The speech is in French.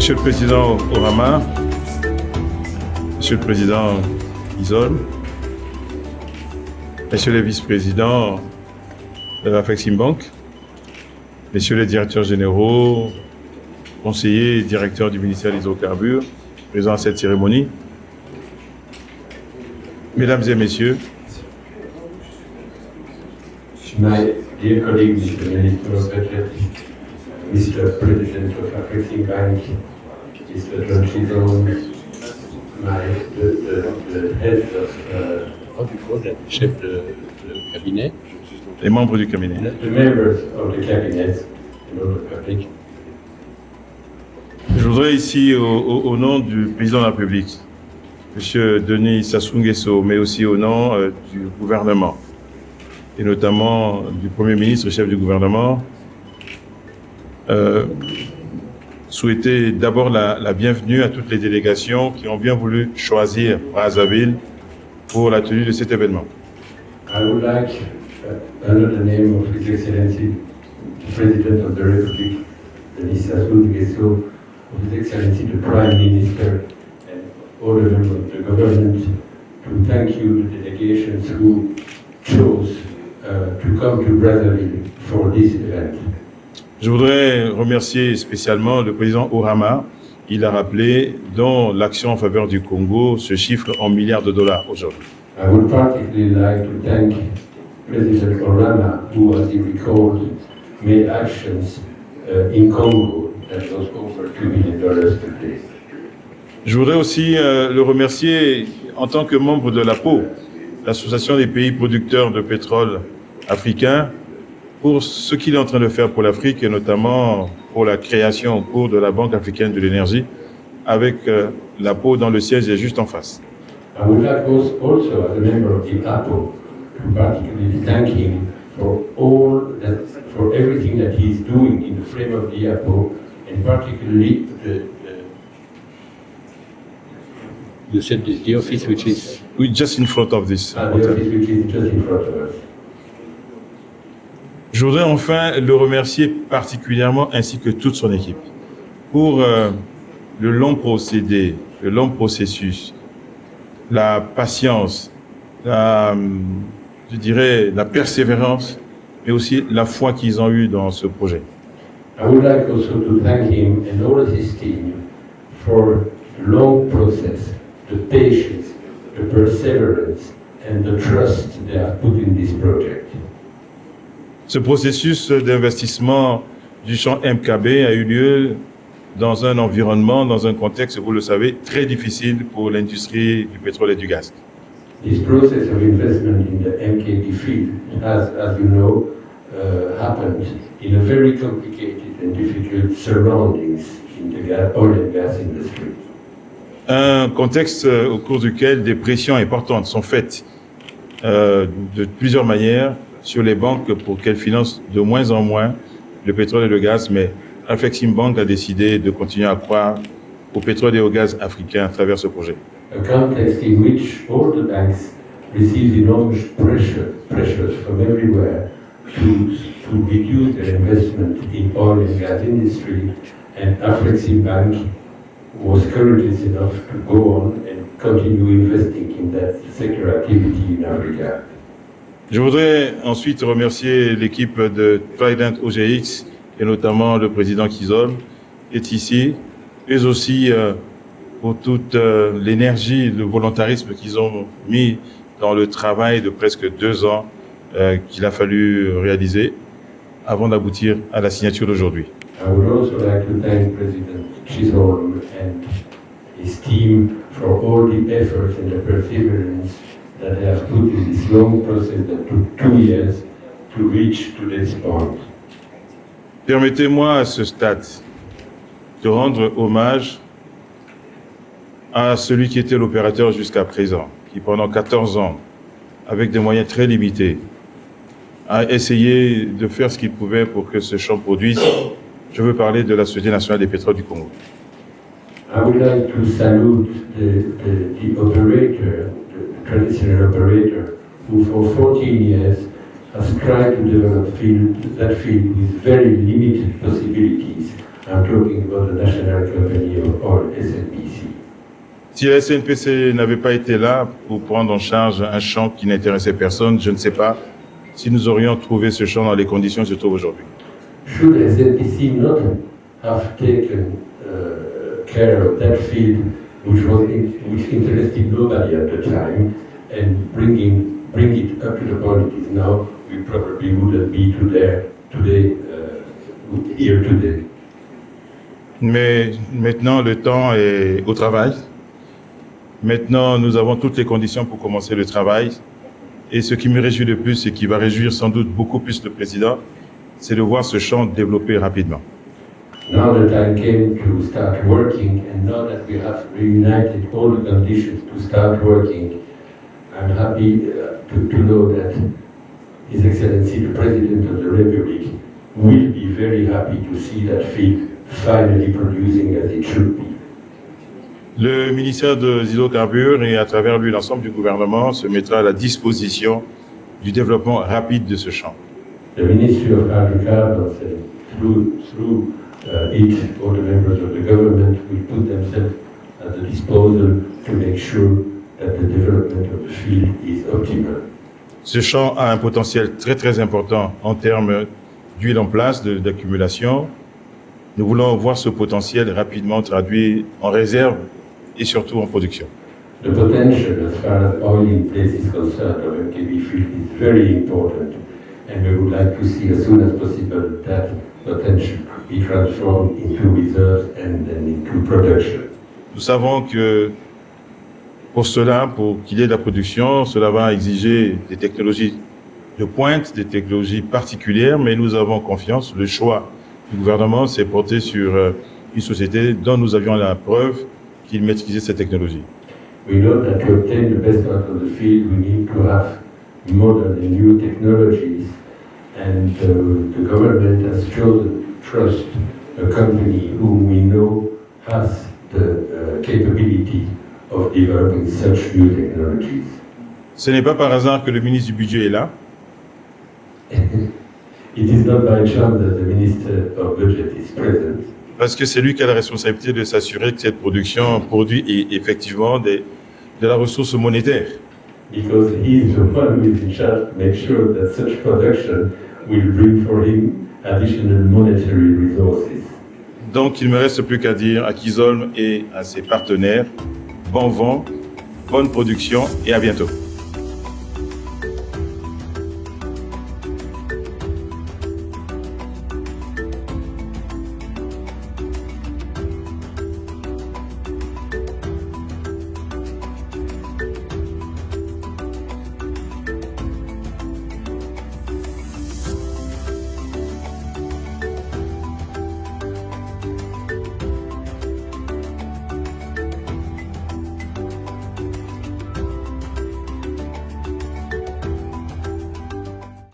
Monsieur le Président Orama, Monsieur le Président Isol, Messieurs les vice-présidents de l'Afreximbank, Messieurs les directeurs généraux, conseillers et directeurs du ministère des Hydrocarbures, présents à cette cérémonie, Mesdames et Messieurs, My dear colleague, Mr. Minister of Budget, Mr. President of Afreximbank, Mr. John Chisholm, the head of chef de cabinet, les membres du cabinet, the members of the cabinet, and all the public. Je voudrais ici, au nom du président de la République, M. Denis Sassou Nguesso, mais aussi au nom du gouvernement, et notamment du Premier ministre, chef du gouvernement, souhaiter d'abord la bienvenue à toutes les délégations qui ont bien voulu choisir Brazzaville pour la tenue de cet événement. I would like, under the name of His Excellency, the President of the Republic, Denis Sassou Nguesso, of His Excellency, the Prime Minister, and all the members of the government, to thank you, the delegations who chose to come to Brazzaville for this event. Je voudrais remercier spécialement le président Orama. Il a rappelé, dont l'action en faveur du Congo se chiffre en milliards de dollars aujourd'hui. I would particularly like to thank President Orama, who, as he recalled, made actions in Congo that was over $2 million today. Je voudrais aussi le remercier en tant que membre de l'APO, l'Association des pays producteurs de pétrole africains, pour ce qu'il est en train de faire pour l'Afrique et notamment pour la création au cours de la Banque africaine de l'énergie, avec l'APO dont le siège est juste en face. I would like also, as a member of the APO, to particularly thank him for for everything that he is doing in the frame of the APO, and particularly you said the office which is Oui, just in front of this. the office which is just in front of us. Je voudrais enfin le remercier particulièrement ainsi que toute son équipe pour le long procédé, le long processus, la patience, je dirais la persévérance, mais aussi la foi qu'ils ont eue dans ce projet. I would like also to thank him and all of his team for the long process, the patience, the perseverance, and the trust they have put in this project. Ce processus d'investissement du champ MKB a eu lieu dans un environnement, dans un contexte, vous le savez, très difficile pour l'industrie du pétrole et du gaz. This process of investment in the MKB field has, as you know, happened in a very complicated and difficult surroundings in the oil and gas industry. Un contexte au cours duquel des pressions importantes sont faites de plusieurs manières sur les banques pour qu'elles financent de moins en moins le pétrole et le gaz, mais Afreximbank a décidé de continuer à croire au pétrole et au gaz africain à travers ce projet. A context in which all the banks receive enormous pressures from everywhere to reduce their investment in oil and gas industry, and Afreximbank was courageous enough to go on and continue investing in that sector activity in Africa. Je voudrais ensuite remercier l'équipe de Trident OGX et notamment le président Kizol qui est ici, mais aussi pour toute l'énergie, le volontarisme qu'ils ont mis dans le travail de presque 2 ans qu'il a fallu réaliser avant d'aboutir à la signature d'aujourd'hui. I would also like to thank President Chisholm and his team for all the efforts and the perseverance that they have put in this long process that took 2 years to reach to this point. Permettez-moi à ce stade de rendre hommage à celui qui était l'opérateur jusqu'à présent, qui pendant 14 ans, avec des moyens très limités, a essayé de faire ce qu'il pouvait pour que ce champ produise. Je veux parler de la Société nationale des pétroles du Congo. I would like to salute the operator, the traditional operator, who for 14 years has tried to develop that field with very limited possibilities I'm talking about the national company or SNPC. Si la SNPC n'avait pas été là pour prendre en charge un champ qui n'intéressait personne, je ne sais pas si nous aurions trouvé ce champ dans les conditions où se trouve aujourd'hui. Should SNPC not have taken care of that field, which interested nobody at the time, and bring it up to the point it is now, we probably wouldn't be here today. Mais maintenant, le temps est au travail. Maintenant, nous avons toutes les conditions pour commencer le travail. Et ce qui me réjouit le plus, et qui va réjouir sans doute beaucoup plus le président, c'est de voir ce champ développer rapidement. Now the time came to start working, and now that we have reunited all the conditions to start working, I'm happy to know that His Excellency the President of the Republic will be very happy to see that field finally producing as it should be. Le ministère des hydrocarbures et à travers lui l'ensemble du gouvernement se mettra à la disposition du développement rapide de ce champ. The Ministry of Hydrocarbons and through it, all the members of the government will put themselves at the disposal to make sure that the development of the field is optimal. Ce champ a un potentiel très très important en termes d'huile en place, d'accumulation. Nous voulons voir ce potentiel rapidement traduit en réserve et surtout en production. The potential as far as oil in place is concerned of MKB field is very important, and we would like to see as soon as possible that potential be transformed into reserves and then into production. Nous savons que pour cela, pour qu'il y ait de la production, cela va exiger des technologies de pointe, des technologies particulières, mais nous avons confiance. Le choix du gouvernement s'est porté sur une société dont nous avions la preuve qu'il maîtrisait cette technologie. We know that to obtain the best out of the field, we need to have modern and new technologies, and the government has chosen to trust a company whom we know has the capability of developing such new technologies. Ce n'est pas par hasard que le ministre du Budget est là. It is not by chance that the Minister of Budget is present. Parce que c'est lui qui a la responsabilité de s'assurer que cette production produit effectivement de la ressource monétaire. Because he is the one who is in charge to make sure that such production will bring for him additional monetary resources. Donc il ne me reste plus qu'à dire à Kizolm et à ses partenaires, bon vent, bonne production et à bientôt.